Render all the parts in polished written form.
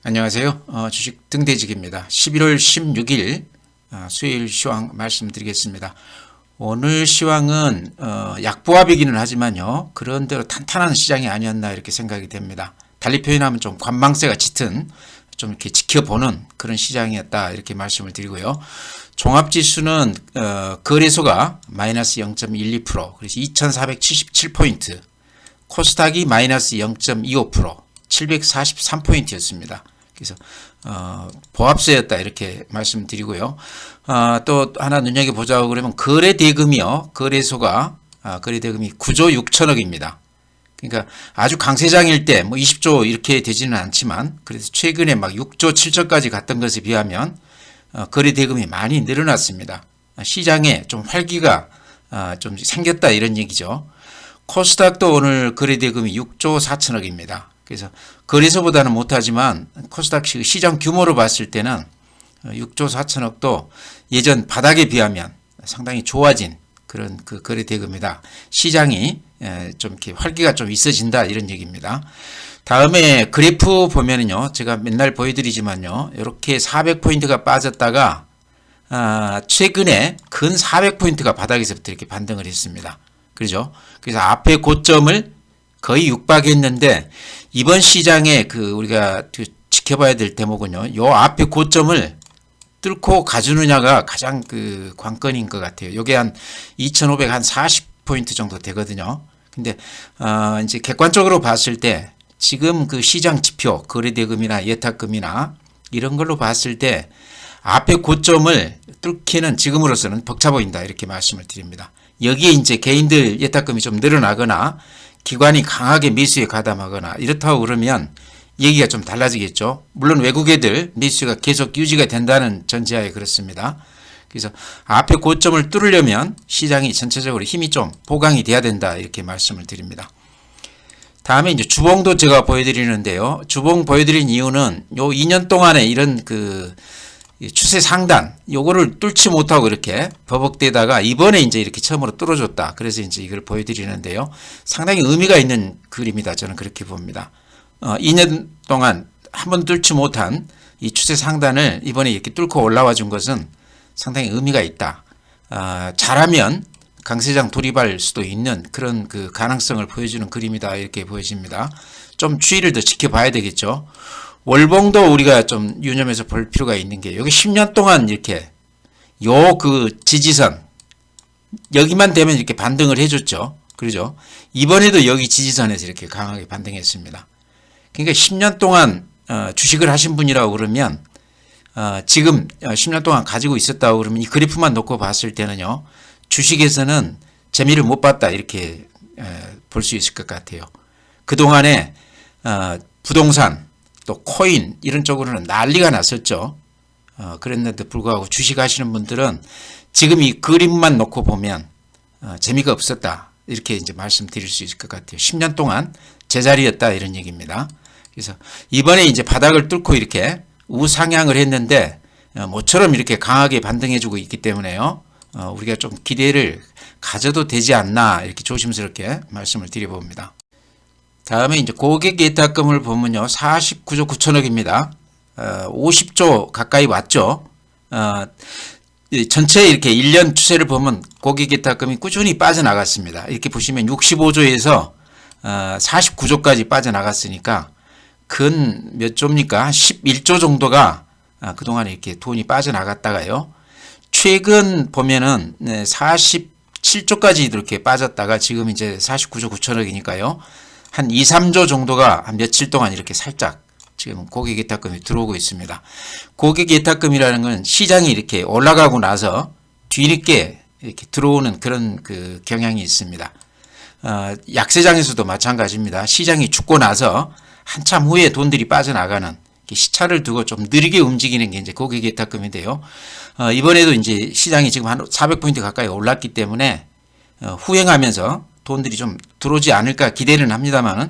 안녕하세요. 주식 등대직입니다. 11월 16일 수요일 시황 말씀드리겠습니다. 오늘 시황은 약보합이기는 하지만요. 그런대로 탄탄한 시장이 아니었나 이렇게 생각이 됩니다. 달리 표현하면 좀 관망세가 짙은 좀 이렇게 지켜보는 그런 시장이었다 이렇게 말씀을 드리고요. 종합지수는 거래소가 마이너스 0.12%, 그래서 2477포인트, 코스닥이 마이너스 0.25%, 743포인트였습니다. 그래서 보합세였다 이렇게 말씀드리고요. 또 하나 눈여겨보자고 그러면 거래대금이요. 거래소가 거래대금이 9조 6천억입니다. 그러니까 아주 강세장일 때 뭐 20조 이렇게 되지는 않지만 그래서 최근에 막 6조 7조까지 갔던 것에 비하면 거래대금이 많이 늘어났습니다. 시장에 좀 활기가 좀 생겼다 이런 얘기죠. 코스닥도 오늘 거래대금이 6조 4천억입니다. 그래서 거래소보다는 못하지만 코스닥 시장 규모로 봤을 때는 6조 4천억도 예전 바닥에 비하면 상당히 좋아진 그런 그 거래대금이다. 시장이 좀 이렇게 활기가 좀 있어진다 이런 얘기입니다. 다음에 그래프 보면은요, 제가 맨날 보여드리지만요, 이렇게 400포인트가 빠졌다가 최근에 근 400포인트가 바닥에서부터 이렇게 반등을 했습니다. 그렇죠? 그래서 앞에 고점을 거의 육박했는데 이번 시장에 우리가 지켜봐야 될 대목은요, 요 앞에 고점을 뚫고 가주느냐가 가장 관건인 것 같아요. 요게 한 2,540포인트 정도 되거든요. 근데 이제 객관적으로 봤을 때 지금 그 시장 지표, 거래대금이나 예탁금이나 이런 걸로 봤을 때 앞에 고점을 뚫기는 지금으로서는 벅차 보인다 이렇게 말씀을 드립니다. 여기에 이제 개인들 예탁금이 좀 늘어나거나 기관이 강하게 매수에 가담하거나 이렇다고 그러면 얘기가 좀 달라지겠죠. 물론 외국 애들 매수가 계속 유지가 된다는 전제하에 그렇습니다. 그래서 앞에 고점을 뚫으려면 시장이 전체적으로 힘이 좀 보강이 돼야 된다 이렇게 말씀을 드립니다. 다음에 이제 주봉도 제가 보여드리는데요. 주봉 보여드린 이유는 요 2년 동안에 이런 추세 상단 요거를 뚫지 못하고 이렇게 버벅대다가 이번에 이제 이렇게 처음으로 뚫어줬다. 그래서 이제 이걸 보여드리는데요. 상당히 의미가 있는 그림이다. 저는 그렇게 봅니다. 2년 동안 한번 뚫지 못한 이 추세 상단을 이번에 이렇게 뚫고 올라와 준 것은 상당히 의미가 있다. 잘하면 강세장 돌입할 수도 있는 그런 가능성을 보여주는 그림이다. 이렇게 보여집니다. 좀 추이를 더 지켜봐야 되겠죠. 월봉도 우리가 좀 유념해서 볼 필요가 있는 게 여기 10년 동안 이렇게 지지선 여기만 되면 이렇게 반등을 해줬죠. 그러죠. 이번에도 여기 지지선에서 이렇게 강하게 반등했습니다. 그러니까 10년 동안 주식을 하신 분이라고 그러면 지금 10년 동안 가지고 있었다고 그러면 이 그래프만 놓고 봤을 때는요. 주식에서는 재미를 못 봤다 이렇게 볼 수 있을 것 같아요. 그동안에 부동산 또 코인 이런 쪽으로는 난리가 났었죠. 그랬는데 불구하고 주식하시는 분들은 지금 이 그림만 놓고 보면 재미가 없었다 이렇게 이제 말씀드릴 수 있을 것 같아요. 10년 동안 제자리였다 이런 얘기입니다. 그래서 이번에 이제 바닥을 뚫고 이렇게 우상향을 했는데 모처럼 이렇게 강하게 반등해주고 있기 때문에요. 우리가 좀 기대를 가져도 되지 않나 이렇게 조심스럽게 말씀을 드려봅니다. 다음에 이제 고객 예탁금을 보면요. 49조 9천억입니다. 50조 가까이 왔죠. 전체 이렇게 1년 추세를 보면 고객 예탁금이 꾸준히 빠져나갔습니다. 이렇게 보시면 65조에서 49조까지 빠져나갔으니까 근 몇 조입니까? 한 11조 정도가 그동안에 이렇게 돈이 빠져나갔다가요. 최근 보면은 47조까지 이렇게 빠졌다가 지금 이제 49조 9천억이니까요. 한 2, 3조 정도가 한 며칠 동안 이렇게 살짝 지금 고객 예탁금이 들어오고 있습니다. 고객 예탁금이라는 건 시장이 이렇게 올라가고 나서 뒤늦게 이렇게 들어오는 그런 경향이 있습니다. 약세장에서도 마찬가지입니다. 시장이 죽고 나서 한참 후에 돈들이 빠져나가는 시차를 두고 좀 느리게 움직이는 게 이제 고객 예탁금인데요. 이번에도 이제 시장이 지금 한 400포인트 가까이 올랐기 때문에 후행하면서 돈들이 좀 들어오지 않을까 기대는 합니다만은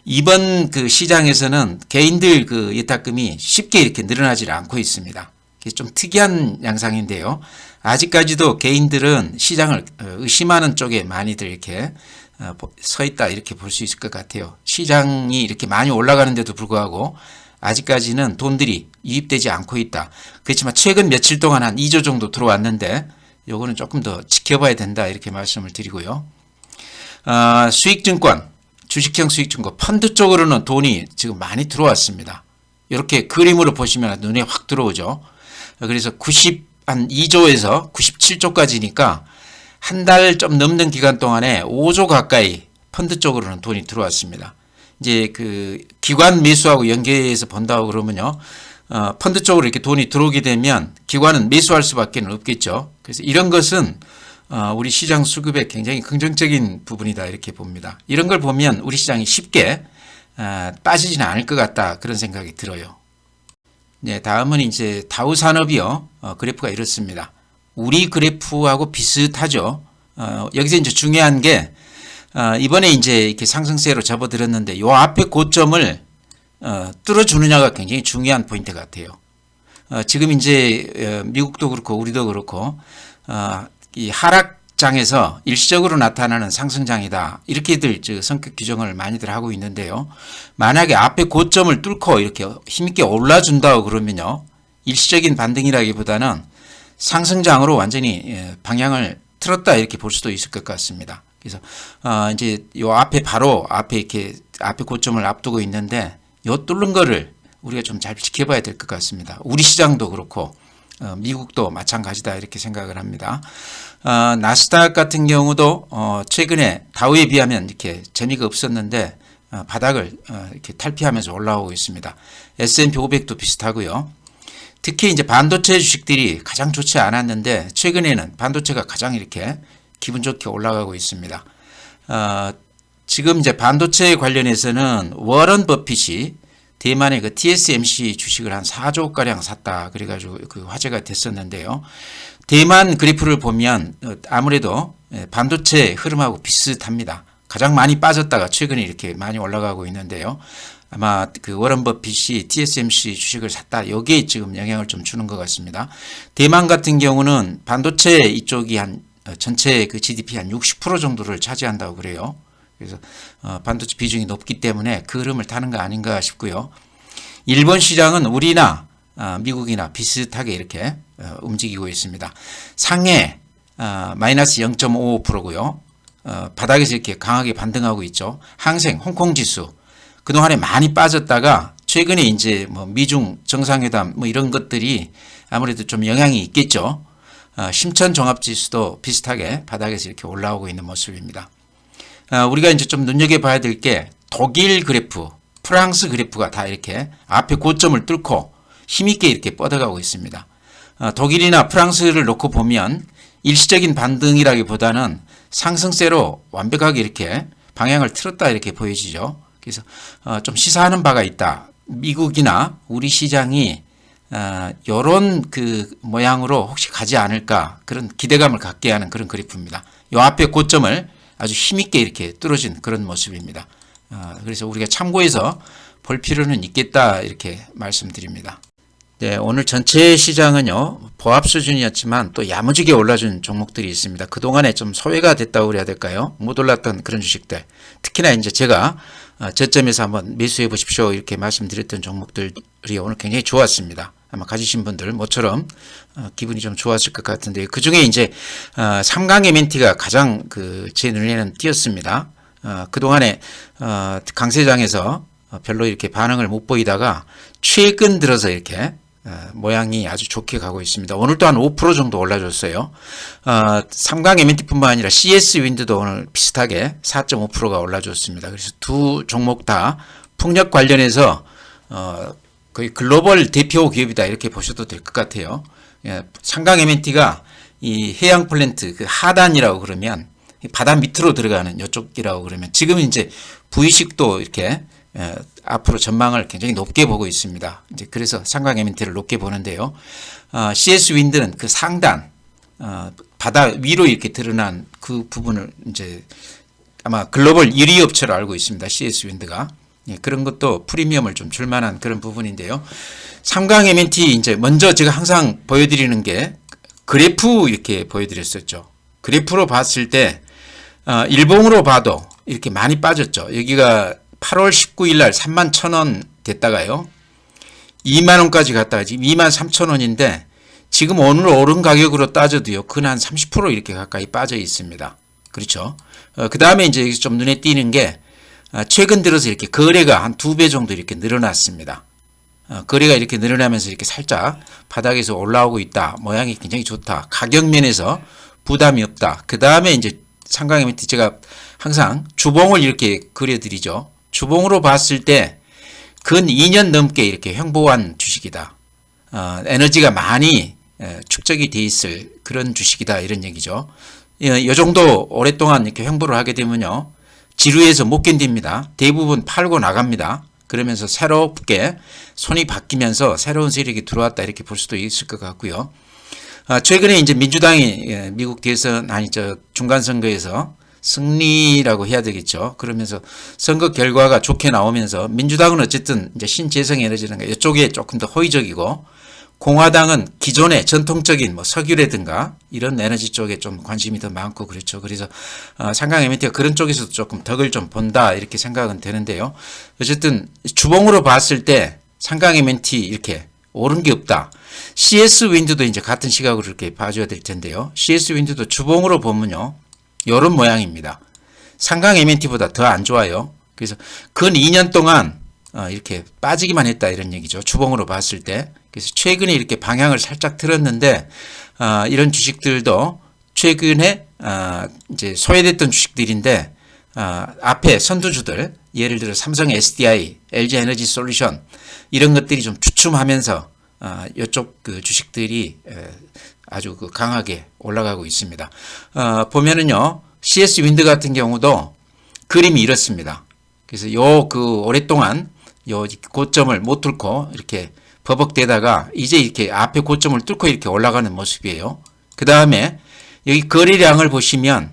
이번 시장에서는 개인들 예탁금이 쉽게 이렇게 늘어나지 않고 있습니다. 좀 특이한 양상인데요. 아직까지도 개인들은 시장을 의심하는 쪽에 많이들 이렇게 서 있다 이렇게 볼 수 있을 것 같아요. 시장이 이렇게 많이 올라가는데도 불구하고 아직까지는 돈들이 유입되지 않고 있다. 그렇지만 최근 며칠 동안 한 2조 정도 들어왔는데 요거는 조금 더 지켜봐야 된다 이렇게 말씀을 드리고요. 수익증권, 주식형 수익증권, 펀드 쪽으로는 돈이 지금 많이 들어왔습니다. 이렇게 그림으로 보시면 눈에 확 들어오죠. 그래서 2조에서 97조까지니까 한 달 좀 넘는 기간 동안에 5조 가까이 펀드 쪽으로는 돈이 들어왔습니다. 이제 그 기관 매수하고 연계해서 본다고 그러면요. 펀드 쪽으로 이렇게 돈이 들어오게 되면 기관은 매수할 수밖에 없겠죠. 그래서 이런 것은 우리 시장 수급에 굉장히 긍정적인 부분이다 이렇게 봅니다. 이런 걸 보면 우리 시장이 쉽게 빠지지는 않을 것 같다 그런 생각이 들어요. 네, 다음은 이제 다우산업이요. 그래프가 이렇습니다. 우리 그래프하고 비슷하죠. 여기서 이제 중요한 게 이번에 이제 이렇게 상승세로 접어들었는데 요 앞에 고점을 뚫어주느냐가 굉장히 중요한 포인트 같아요. 지금 이제 미국도 그렇고 우리도 그렇고 이 하락장에서 일시적으로 나타나는 상승장이다 이렇게들 성격 규정을 많이들 하고 있는데요. 만약에 앞에 고점을 뚫고 이렇게 힘있게 올라준다고 그러면요, 일시적인 반등이라기보다는 상승장으로 완전히 방향을 틀었다 이렇게 볼 수도 있을 것 같습니다. 그래서 이제 요 앞에 바로 앞에 이렇게 앞에 고점을 앞두고 있는데 요 뚫는 거를 우리가 좀 잘 지켜봐야 될 것 같습니다. 우리 시장도 그렇고 미국도 마찬가지다 이렇게 생각을 합니다. 나스닥 같은 경우도 최근에 다우에 비하면 이렇게 재미가 없었는데 바닥을 이렇게 탈피하면서 올라오고 있습니다. S&P 500도 비슷하고요. 특히 이제 반도체 주식들이 가장 좋지 않았는데 최근에는 반도체가 가장 이렇게 기분 좋게 올라가고 있습니다. 지금 이제 반도체 관련해서는 워런 버핏이 대만의 그 TSMC 주식을 한 4조 가량 샀다 그래가지고 그 화제가 됐었는데요. 대만 그래프를 보면 아무래도 반도체 흐름하고 비슷합니다. 가장 많이 빠졌다가 최근에 이렇게 많이 올라가고 있는데요. 아마 그 워런 버핏이 TSMC 주식을 샀다. 여기에 지금 영향을 좀 주는 것 같습니다. 대만 같은 경우는 반도체 이쪽이 한 전체 그 GDP 한 60% 정도를 차지한다고 그래요. 그래서 반도체 비중이 높기 때문에 그 흐름을 타는 거 아닌가 싶고요. 일본 시장은 우리나 미국이나 비슷하게 이렇게 움직이고 있습니다. 상해 마이너스 0.55%고요. 바닥에서 이렇게 강하게 반등하고 있죠. 항생, 홍콩 지수 그동안에 많이 빠졌다가 최근에 이제 뭐 미중 정상회담 뭐 이런 것들이 아무래도 좀 영향이 있겠죠. 심천 종합지수도 비슷하게 바닥에서 이렇게 올라오고 있는 모습입니다. 우리가 이제 좀 눈여겨봐야 될 게 독일 그래프, 프랑스 그래프가 다 이렇게 앞에 고점을 뚫고 힘있게 이렇게 뻗어가고 있습니다. 독일이나 프랑스를 놓고 보면 일시적인 반등이라기보다는 상승세로 완벽하게 이렇게 방향을 틀었다 이렇게 보여지죠. 그래서 좀 시사하는 바가 있다. 미국이나 우리 시장이 요런 그 모양으로 혹시 가지 않을까 그런 기대감을 갖게 하는 그런 그래프입니다. 요 앞에 고점을 아주 힘있게 이렇게 뚫어진 그런 모습입니다. 그래서 우리가 참고해서 볼 필요는 있겠다 이렇게 말씀드립니다. 네, 오늘 전체 시장은요 보합 수준이었지만 또 야무지게 올라준 종목들이 있습니다. 그동안에 좀 소외가 됐다고 그래야 될까요? 못 올랐던 그런 주식들, 특히나 이제 제가 저점에서 한번 매수해 보십시오 이렇게 말씀드렸던 종목들이 오늘 굉장히 좋았습니다. 아마 가지신 분들 모처럼 기분이 좀 좋았을 것 같은데 그 중에 이제 삼강 MNT가 가장 그 제 눈에는 띄었습니다. 그동안에 강세장에서 별로 이렇게 반응을 못 보이다가 최근 들어서 이렇게 모양이 아주 좋게 가고 있습니다. 오늘 또한 5% 정도 올라줬어요. 삼강 MNT뿐만 아니라 CS 윈드도 오늘 비슷하게 4.5%가 올라줬습니다. 그래서 두 종목 다 풍력 관련해서 거의 글로벌 대표 기업이다 이렇게 보셔도 될 것 같아요. 삼강 MNT가 이 해양 플랜트 그 하단이라고 그러면 바다 밑으로 들어가는 이쪽이라고 그러면 지금 이제 V식도 이렇게 앞으로 전망을 굉장히 높게 보고 있습니다. 이제 그래서 삼강 MNT를 높게 보는데요. CS 윈드는 그 상단 바다 위로 이렇게 드러난 그 부분을 이제 아마 글로벌 1위 업체로 알고 있습니다. CS 윈드가. 예, 그런 것도 프리미엄을 좀 줄 만한 그런 부분인데요. 삼강 MNT 이제 먼저 제가 항상 보여드리는 게 그래프 이렇게 보여드렸었죠. 그래프로 봤을 때 일봉으로 봐도 이렇게 많이 빠졌죠. 여기가 8월 19일 날 31,000원 됐다가요. 2만 원까지 갔다가 지금 2만 3천 원인데 지금 오늘 오른 가격으로 따져도요, 근 한 30% 이렇게 가까이 빠져 있습니다. 그렇죠. 그 다음에 이제 좀 눈에 띄는 게 최근 들어서 이렇게 거래가 한 2배 정도 이렇게 늘어났습니다. 거래가 이렇게 늘어나면서 이렇게 살짝 바닥에서 올라오고 있다. 모양이 굉장히 좋다. 가격 면에서 부담이 없다. 그 다음에 이제 상강 에멘티 제가 항상 주봉을 이렇게 그려드리죠. 주봉으로 봤을 때 근 2년 넘게 이렇게 횡보한 주식이다. 에너지가 많이 축적이 돼 있을 그런 주식이다. 이런 얘기죠. 이 정도 오랫동안 이렇게 횡보를 하게 되면요, 지루해서 못 견딥니다. 대부분 팔고 나갑니다. 그러면서 새롭게 손이 바뀌면서 새로운 세력이 들어왔다 이렇게 볼 수도 있을 것 같고요. 최근에 이제 민주당이 미국 대선 중간선거에서 승리라고 해야 되겠죠. 그러면서 선거 결과가 좋게 나오면서 민주당은 어쨌든 이제 신재생 에너지라든가 이쪽에 조금 더 호의적이고, 공화당은 기존의 전통적인 뭐 석유라든가 이런 에너지 쪽에 좀 관심이 더 많고 그렇죠. 그래서 상강 에멘티가 그런 쪽에서도 조금 덕을 좀 본다 이렇게 생각은 되는데요. 어쨌든 주봉으로 봤을 때 상강 에멘티 이렇게 오른 게 없다. CS 윈드도 이제 같은 시각으로 이렇게 봐줘야 될 텐데요. CS 윈드도 주봉으로 보면요, 이런 모양입니다. 상강 에멘티보다 더 안 좋아요. 그래서 근 2년 동안 이렇게 빠지기만 했다 이런 얘기죠. 주봉으로 봤을 때. 그래서 최근에 이렇게 방향을 살짝 틀었는데 이런 주식들도 최근에 이제 소외됐던 주식들인데 앞에 선두주들, 예를 들어 삼성 SDI, LG 에너지 솔루션 이런 것들이 좀 주춤하면서 이쪽 그 주식들이 아주 강하게 올라가고 있습니다. 보면은요, CS 윈드 같은 경우도 그림이 이렇습니다. 그래서 오랫동안 고점을 못 뚫고 이렇게 버벅대다가 이제 이렇게 앞에 고점을 뚫고 이렇게 올라가는 모습이에요. 그 다음에 여기 거래량을 보시면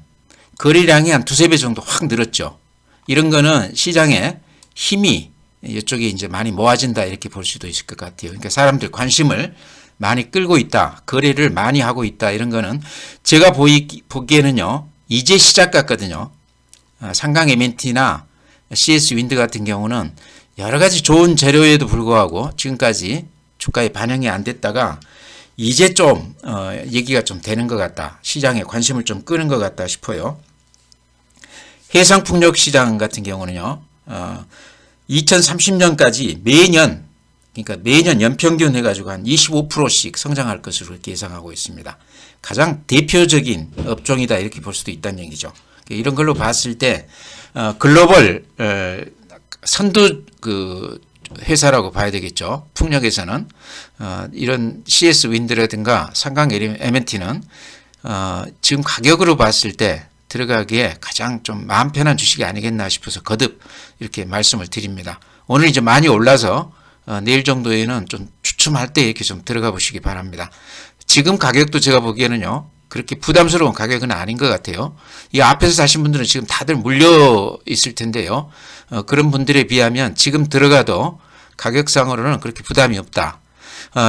거래량이 한 2~3배 정도 확 늘었죠. 이런 거는 시장에 힘이 이쪽에 이제 많이 모아진다 이렇게 볼 수도 있을 것 같아요. 그러니까 사람들 관심을 많이 끌고 있다. 거래를 많이 하고 있다. 이런 거는 제가 보기에는요, 이제 시작 같거든요. 상강 에멘티나 CS 윈드 같은 경우는 여러 가지 좋은 재료에도 불구하고 지금까지 주가에 반영이 안 됐다가 이제 좀 얘기가 좀 되는 것 같다. 시장에 관심을 좀 끄는 것 같다 싶어요. 해상풍력 시장 같은 경우는요, 2030년까지 매년 연평균 해가지고 한 25%씩 성장할 것으로 이렇게 예상하고 있습니다. 가장 대표적인 업종이다 이렇게 볼 수도 있다는 얘기죠. 이런 걸로 봤을 때 글로벌 선두 회사라고 봐야 되겠죠. 풍력에서는 이런 CS 윈드라든가 상강 에멘티는 지금 가격으로 봤을 때 들어가기에 가장 좀 마음 편한 주식이 아니겠나 싶어서 거듭 이렇게 말씀을 드립니다. 오늘 이제 많이 올라서 내일 정도에는 좀 주춤할 때 이렇게 좀 들어가 보시기 바랍니다. 지금 가격도 제가 보기에는요, 그렇게 부담스러운 가격은 아닌 것 같아요. 이 앞에서 사신 분들은 지금 다들 물려 있을 텐데요. 그런 분들에 비하면 지금 들어가도 가격상으로는 그렇게 부담이 없다.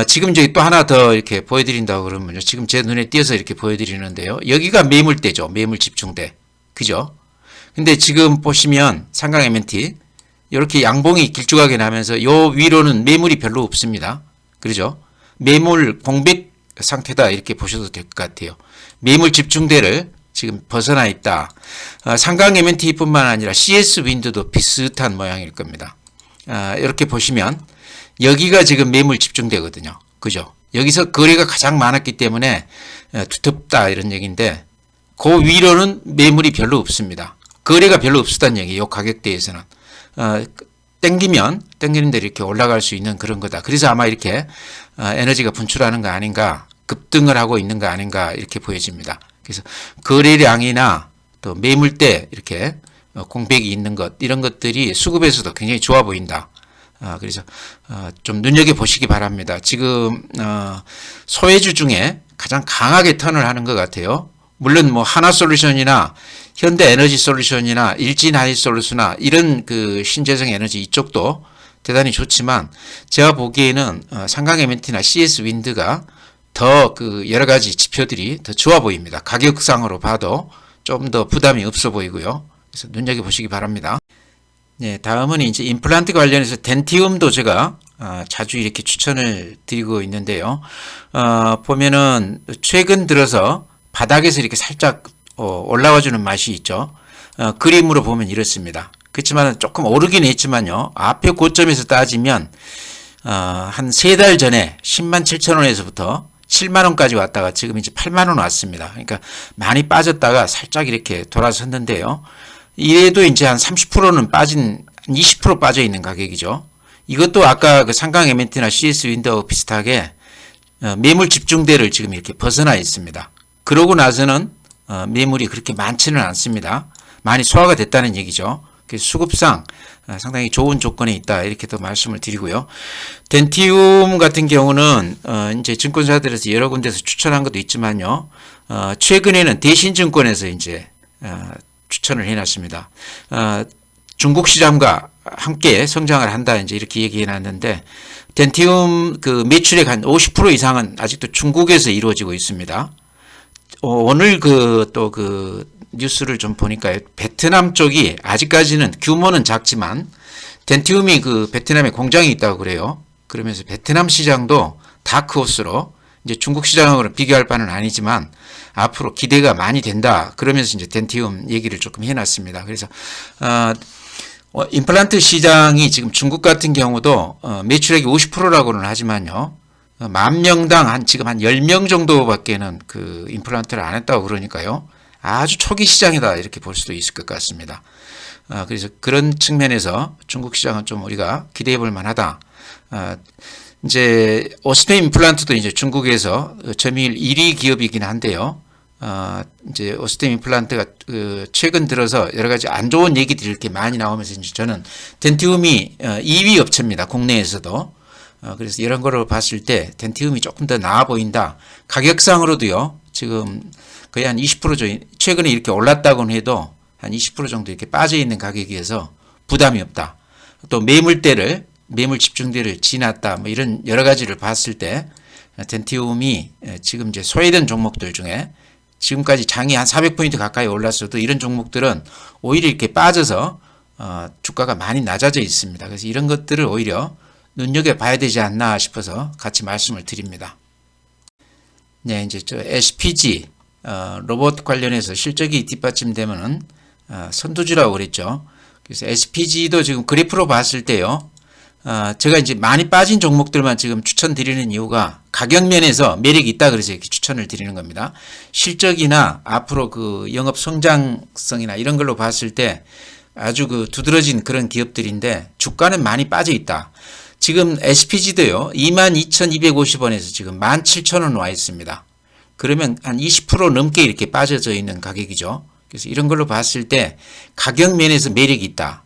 지금 저기 또 하나 더 이렇게 보여드린다고 그러면요, 지금 제 눈에 띄어서 이렇게 보여드리는데요. 여기가 매물대죠. 매물 집중대. 그죠? 근데 지금 보시면 상강 에멘티 이렇게 양봉이 길쭉하게 나면서 요 위로는 매물이 별로 없습니다. 그러죠? 매물 공백 상태다 이렇게 보셔도 될 것 같아요. 매물 집중대를 지금 벗어나 있다. 상강 에멘티뿐만 아니라 CS 윈드도 비슷한 모양일 겁니다. 이렇게 보시면 여기가 지금 매물 집중대거든요. 그죠? 여기서 거래가 가장 많았기 때문에 두텁다 이런 얘기인데 그 위로는 매물이 별로 없습니다. 거래가 별로 없었다는 얘기예요. 이 가격대에서는. 땡기는 대로 이렇게 올라갈 수 있는 그런 거다. 그래서 아마 이렇게 에너지가 분출하는 거 아닌가, 급등을 하고 있는 거 아닌가 이렇게 보여집니다. 그래서 거래량이나 또 매물대 이렇게 공백이 있는 것, 이런 것들이 수급에서도 굉장히 좋아 보인다. 그래서 좀 눈여겨보시기 바랍니다. 지금 소외주 중에 가장 강하게 턴을 하는 것 같아요. 물론 뭐 하나솔루션이나 현대에너지솔루션이나 일진하이솔루션이나 이런 그 신재생 에너지 이쪽도 대단히 좋지만 제가 보기에는 상강 에멘티나 CS 윈드가 더 그 여러 가지 지표들이 더 좋아 보입니다. 가격상으로 봐도 좀 더 부담이 없어 보이고요. 그래서 눈여겨보시기 바랍니다. 네, 다음은 이제 임플란트 관련해서 덴티움도 제가 자주 이렇게 추천을 드리고 있는데요. 보면은 최근 들어서 바닥에서 이렇게 살짝 올라와주는 맛이 있죠. 그림으로 보면 이렇습니다. 그렇지만 조금 오르긴 했지만요. 앞에 고점에서 따지면 한 3달 전에 10만 7천 원에서부터 7만 원까지 왔다가 지금 이제 8만 원 왔습니다. 그러니까 많이 빠졌다가 살짝 이렇게 돌아섰는데요. 이래도 이제 한 30%는 빠진, 20% 빠져 있는 가격이죠. 이것도 아까 그 상강 MNT나 CS 윈도우 비슷하게 매물 집중대를 지금 이렇게 벗어나 있습니다. 그러고 나서는 매물이 그렇게 많지는 않습니다. 많이 소화가 됐다는 얘기죠. 그래서 수급상 상당히 좋은 조건에 있다 이렇게도 말씀을 드리고요. 덴티움 같은 경우는 이제 증권사들에서 여러 군데서 추천한 것도 있지만요. 최근에는 대신증권에서 이제 추천을 해놨습니다. 중국 시장과 함께 성장을 한다 이제 이렇게 얘기해놨는데 덴티움 그 매출액 한 50% 이상은 아직도 중국에서 이루어지고 있습니다. 오늘 또 뉴스를 좀 보니까 베트남 쪽이 아직까지는 규모는 작지만 덴티움이 그 베트남에 공장이 있다고 그래요. 그러면서 베트남 시장도 다크호스로 이제 중국 시장하고는 비교할 바는 아니지만 앞으로 기대가 많이 된다. 그러면서 이제 덴티움 얘기를 조금 해놨습니다. 그래서 임플란트 시장이 지금 중국 같은 경우도 매출액이 50%라고는 하지만요. 10,000명당 지금 한 10명 정도밖에는 그 임플란트를 안 했다고 그러니까요. 아주 초기 시장이다 이렇게 볼 수도 있을 것 같습니다. 그래서 그런 측면에서 중국 시장은 좀 우리가 기대해 볼 만하다. 이제 오스템 임플란트도 이제 중국에서 점유율 1위 기업이긴 한데요. 이제 오스템 임플란트가 최근 들어서 여러 가지 안 좋은 얘기들이 이렇게 많이 나오면서 이제 저는 덴티움이 2위 업체입니다. 국내에서도. 그래서 이런 거를 봤을 때 덴티움이 조금 더 나아 보인다. 가격상으로도요. 지금 거의 한 20% 최근에 이렇게 올랐다고는 해도 한 20% 정도 이렇게 빠져 있는 가격이어서 부담이 없다. 또 매물 집중대를 지났다. 뭐 이런 여러 가지를 봤을 때 덴티움이 지금 이제 소외된 종목들 중에 지금까지 장이 한 400포인트 가까이 올랐어도 이런 종목들은 오히려 이렇게 빠져서 주가가 많이 낮아져 있습니다. 그래서 이런 것들을 오히려 눈여겨봐야 되지 않나 싶어서 같이 말씀을 드립니다. 네, 이제 SPG 로봇 관련해서 실적이 뒷받침되면은 선두주라고 그랬죠. 그래서 SPG도 지금 그래프로 봤을 때요. 제가 이제 많이 빠진 종목들만 지금 추천드리는 이유가 가격 면에서 매력이 있다 그래서 이렇게 추천을 드리는 겁니다. 실적이나 앞으로 그 영업 성장성이나 이런 걸로 봤을 때 아주 그 두드러진 그런 기업들인데 주가는 많이 빠져 있다. 지금 SPG도요. 22,250원에서 지금 17,000원 와 있습니다. 그러면 한 20% 넘게 이렇게 빠져져 있는 가격이죠. 그래서 이런 걸로 봤을 때 가격 면에서 매력이 있다.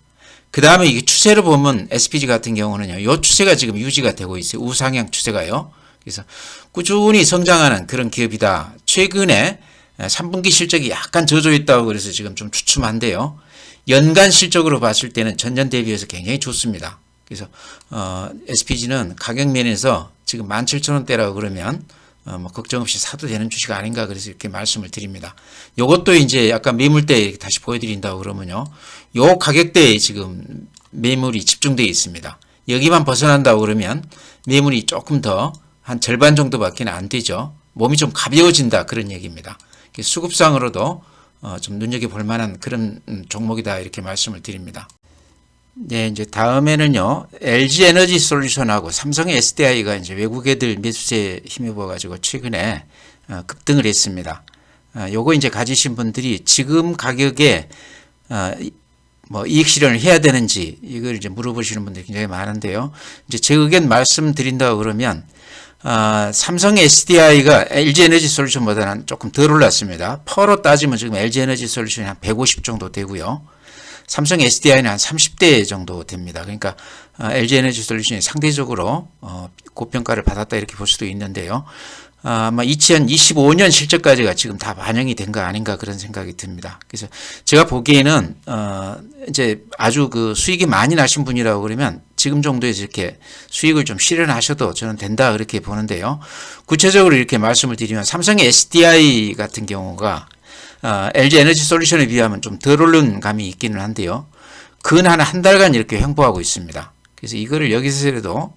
그 다음에 이게 추세로 보면 SPG 같은 경우는요. 이 추세가 지금 유지가 되고 있어요. 우상향 추세가요. 그래서 꾸준히 성장하는 그런 기업이다. 최근에 3분기 실적이 약간 저조했다고 그래서 지금 좀 주춤한데요. 연간 실적으로 봤을 때는 전년 대비해서 굉장히 좋습니다. 그래서 SPG는 가격 면에서 지금 17,000원대라고 그러면 뭐 걱정 없이 사도 되는 주식 아닌가 그래서 이렇게 말씀을 드립니다. 요것도 이제 약간 매물대에 다시 보여드린다고 그러면요. 요 가격대에 지금 매물이 집중되어 있습니다. 여기만 벗어난다고 그러면 매물이 조금 더 한 절반 정도밖에 안 되죠. 몸이 좀 가벼워진다 그런 얘기입니다. 수급상으로도 좀 눈여겨볼 만한 그런 종목이다 이렇게 말씀을 드립니다. 네, 이제 다음에는요, LG 에너지 솔루션하고 삼성 SDI가 이제 외국 애들 매수세에 힘입어가지고 최근에 급등을 했습니다. 요거 이제 가지신 분들이 지금 가격에 뭐 이익 실현을 해야 되는지 이걸 이제 물어보시는 분들이 굉장히 많은데요. 이제 제 의견 말씀드린다고 그러면 삼성 SDI가 LG 에너지 솔루션보다는 조금 덜 올랐습니다. 퍼로 따지면 지금 LG 에너지 솔루션이 한 150 정도 되고요. 삼성 SDI는 한 30대 정도 됩니다. 그러니까 LG 에너지 솔루션이 상대적으로 고평가를 받았다 이렇게 볼 수도 있는데요. 아마 2025년 실적까지가 지금 다 반영이 된 거 아닌가 그런 생각이 듭니다. 그래서 제가 보기에는 이제 아주 그 수익이 많이 나신 분이라고 그러면 지금 정도에서 이렇게 수익을 좀 실현하셔도 저는 된다 그렇게 보는데요. 구체적으로 이렇게 말씀을 드리면 삼성 SDI 같은 경우가 LG 에너지 솔루션에 비하면 좀 덜 오른 감이 있기는 한데요. 근 한 달간 이렇게 횡보하고 있습니다. 그래서 이거를 여기서라도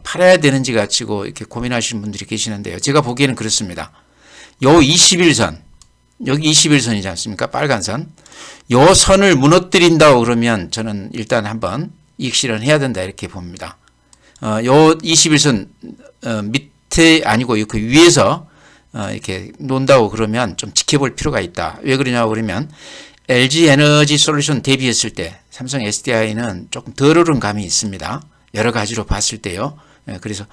팔아야 되는지 가지고 이렇게 고민하시는 분들이 계시는데요. 제가 보기에는 그렇습니다. 요 21선, 여기 21선이지 않습니까? 빨간 선. 요 선을 무너뜨린다고 그러면 저는 일단 한번 이익 실현해야 된다 이렇게 봅니다. 요 21선 밑에 아니고 그 위에서 이렇게 논다고 그러면 좀 지켜볼 필요가 있다. 왜 그러냐고 그러면 LG 에너지 솔루션 대비했을 때 삼성 SDI는 조금 덜 오른 감이 있습니다. 여러 가지로 봤을 때요. 그래서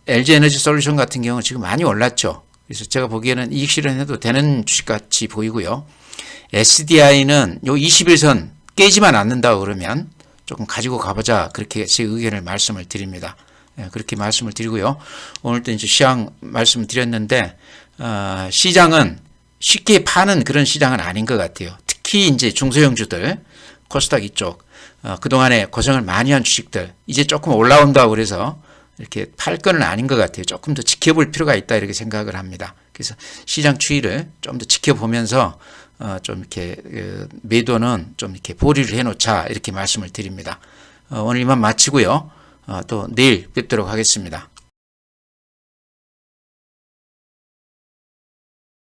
LG 에너지 솔루션 같은 경우는 지금 많이 올랐죠. 그래서 제가 보기에는 이익 실현해도 되는 주식같이 보이고요. SDI는 요 21선 깨지만 않는다고 그러면 조금 가지고 가보자. 그렇게 제 의견을 말씀을 드립니다. 그렇게 말씀을 드리고요. 오늘도 이제 시황 말씀을 드렸는데, 시장은 쉽게 파는 그런 시장은 아닌 것 같아요. 특히 이제 중소형주들, 코스닥 이쪽, 그동안에 고생을 많이 한 주식들, 이제 조금 올라온다고 그래서 이렇게 팔 건은 아닌 것 같아요. 조금 더 지켜볼 필요가 있다 이렇게 생각을 합니다. 그래서 시장 추이를 좀 더 지켜보면서 좀 이렇게 매도는 좀 이렇게 보류를 해놓자 이렇게 말씀을 드립니다. 오늘 이만 마치고요. 또 내일 뵙도록 하겠습니다.